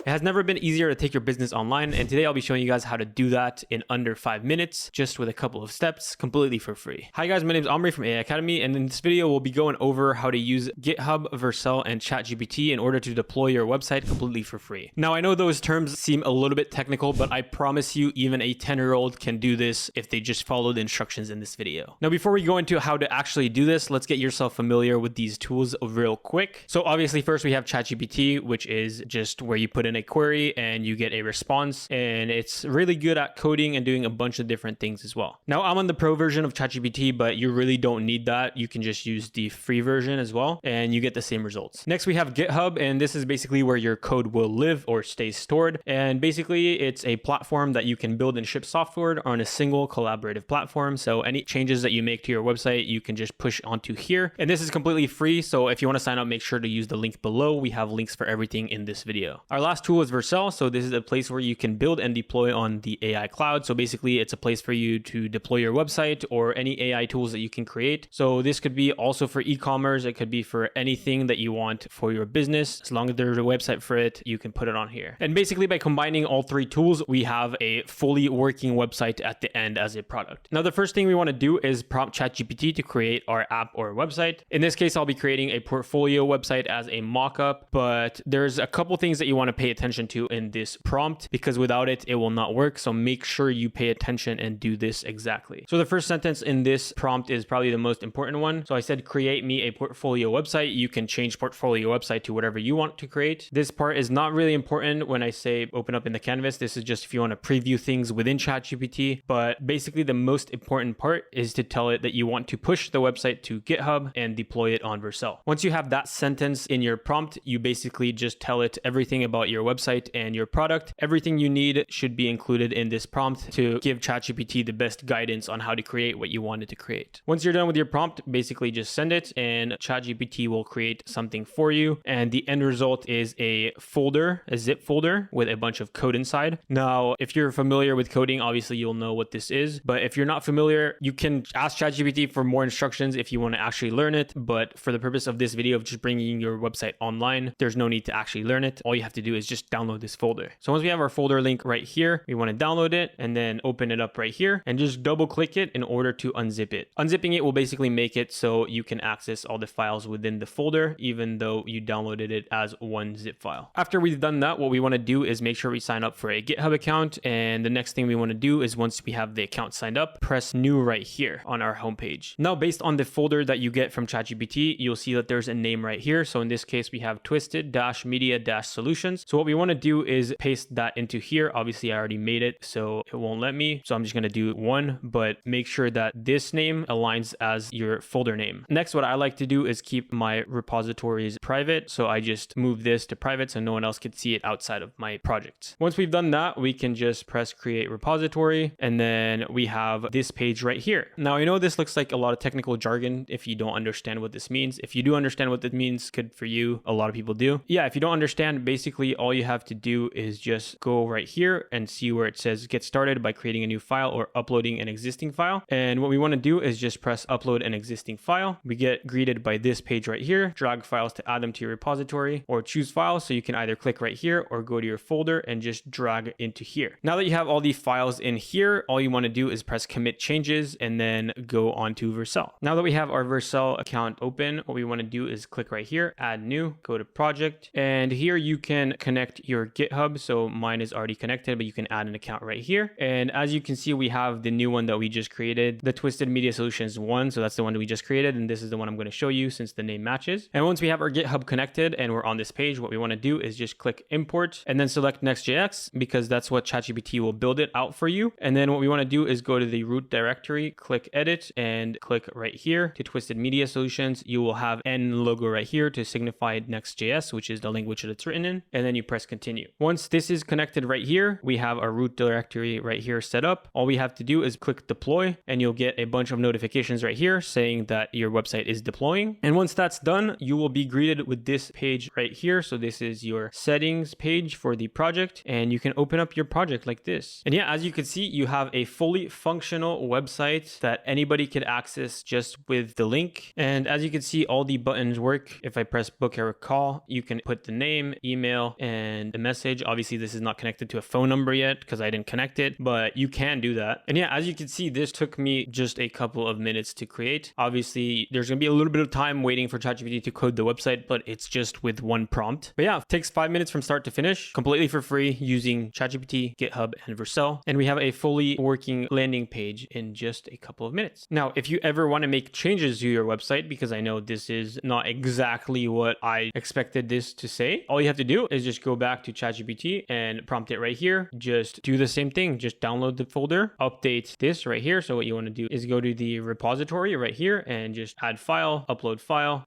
It has never been easier to take your business online, and today I'll be showing you guys how to do that in under 5 minutes, just with a couple of steps, completely for free. Hi guys, my name is Omri from AI Academy, and in this video we'll be going over how to use GitHub, Vercel, and ChatGPT in order to deploy your website completely for free. Now I know those terms seem a little bit technical, but I promise you even a 10-year-old can do this if they just follow the instructions in this video. Now before we go into how to actually do this, let's get yourself familiar with these tools real quick. So obviously first we have ChatGPT, which is just where you put in a query and you get a response, and it's really good at coding and doing a bunch of different things as well. Now I'm on the pro version of ChatGPT, but you really don't need that. You can just use the free version as well and you get the same results. Next we have GitHub, and this is basically where your code will live or stay stored, and basically it's a platform that you can build and ship software on a single collaborative platform. So any changes that you make to your website you can just push onto here, and this is completely free. So if you want to sign up, make sure to use the link below. We have links for everything in this video. Our last tool is Vercel. So this is a place where you can build and deploy on the AI cloud. So basically it's a place for you to deploy your website or any AI tools that you can create. So this could be also for e-commerce. It could be for anything that you want for your business. As long as there's a website for it, you can put it on here. And basically by combining all three tools, we have a fully working website at the end as a product. Now the first thing we want to do is prompt ChatGPT to create our app or website. In this case, I'll be creating a portfolio website as a mock-up, but there's a couple things that you want to pay attention to in this prompt, because without it, it will not work. So make sure you pay attention and do this exactly. So the first sentence in this prompt is probably the most important one. So I said, create me a portfolio website. You can change portfolio website to whatever you want to create. This part is not really important when I say open up in the canvas. This is just if you want to preview things within ChatGPT, but basically the most important part is to tell it that you want to push the website to GitHub and deploy it on Vercel. Once you have that sentence in your prompt, you basically just tell it everything about your website and your product. Everything you need should be included in this prompt to give ChatGPT the best guidance on how to create what you wanted to create. Once you're done with your prompt, basically just send it and ChatGPT will create something for you. And the end result is a folder, a zip folder with a bunch of code inside. Now, if you're familiar with coding, obviously you'll know what this is. But if you're not familiar, you can ask ChatGPT for more instructions if you want to actually learn it. But for the purpose of this video of just bringing your website online, there's no need to actually learn it. All you have to do is just download this folder. So once we have our folder link right here, we want to download it and then open it up right here and just double click it in order to unzip it. Unzipping it will basically make it so you can access all the files within the folder, even though you downloaded it as one zip file. After we've done that, what we want to do is make sure we sign up for a GitHub account. And the next thing we want to do is, once we have the account signed up, press new right here on our homepage. Now, based on the folder that you get from ChatGPT, you'll see that there's a name right here. So in this case, we have twisted-media-solutions. So what we want to do is paste that into here. Obviously, I already made it, so it won't let me. So I'm just going to do one, but make sure that this name aligns as your folder name. Next, what I like to do is keep my repositories private. So I just move this to private so no one else can see it outside of my project. Once we've done that, we can just press create repository, and then we have this page right here. Now, I know this looks like a lot of technical jargon if you don't understand what this means. If you do understand what this means, good for you. A lot of people do. Yeah, if you don't understand, basically all you have to do is just go right here and see where it says get started by creating a new file or uploading an existing file. And what we want to do is just press upload an existing file. We get greeted by this page right here, drag files to add them to your repository, or choose files. So you can either click right here or go to your folder and just drag into here. Now that you have all the files in here, all you want to do is press commit changes and then go on to Vercel. Now that we have our Vercel account open, what we want to do is click right here, add new, go to project, and here you can connect your GitHub. So mine is already connected, but you can add an account right here. And as you can see, we have the new one that we just created, the Twisted Media Solutions one. So that's the one that we just created, and this is the one I'm going to show you since the name matches. And once we have our GitHub connected and we're on this page, what we want to do is just click import and then select Next.js, because that's what ChatGPT will build it out for you. And then what we want to do is go to the root directory, click edit, and click right here to Twisted Media Solutions. You will have N logo right here to signify Next.js, which is the language that it's written in. And then you press continue. Once this is connected right here, we have our root directory right here set up. All we have to do is click deploy, and you'll get a bunch of notifications right here saying that your website is deploying. And once that's done, you will be greeted with this page right here. So this is your settings page for the project, and you can open up your project like this. And yeah, as you can see, you have a fully functional website that anybody could access just with the link. And as you can see, all the buttons work. If I press book a call, you can put the name, email, and and a message. Obviously, this is not connected to a phone number yet because I didn't connect it, but you can do that. And yeah, as you can see, this took me just a couple of minutes to create. Obviously, there's going to be a little bit of time waiting for ChatGPT to code the website, but it's just with one prompt. But yeah, it takes 5 minutes from start to finish, completely for free using ChatGPT, GitHub, and Vercel. And we have a fully working landing page in just a couple of minutes. Now, if you ever want to make changes to your website, because I know this is not exactly what I expected this to say, all you have to do is just go back to ChatGPT and prompt it right here. Just do the same thing. Just download the folder, update this right here. So what you want to do is go to the repository right here and just add file,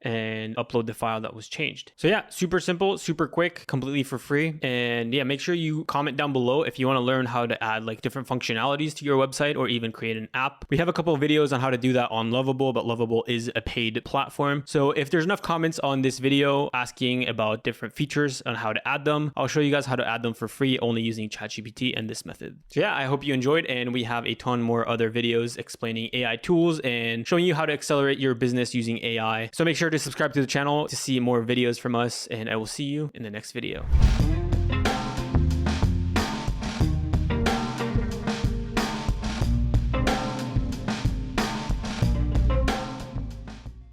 and upload the file that was changed. So yeah, super simple, super quick, completely for free. And yeah, make sure you comment down below if you want to learn how to add like different functionalities to your website or even create an app. We have a couple of videos on how to do that on Lovable, but Lovable is a paid platform. So if there's enough comments on this video asking about different features on how to add them, I'll show you guys how to add them for free only using ChatGPT and this method. So yeah, I hope you enjoyed, and we have a ton more other videos explaining AI tools and showing you how to accelerate your business using AI. So make sure to subscribe to the channel to see more videos from us, and I will see you in the next video.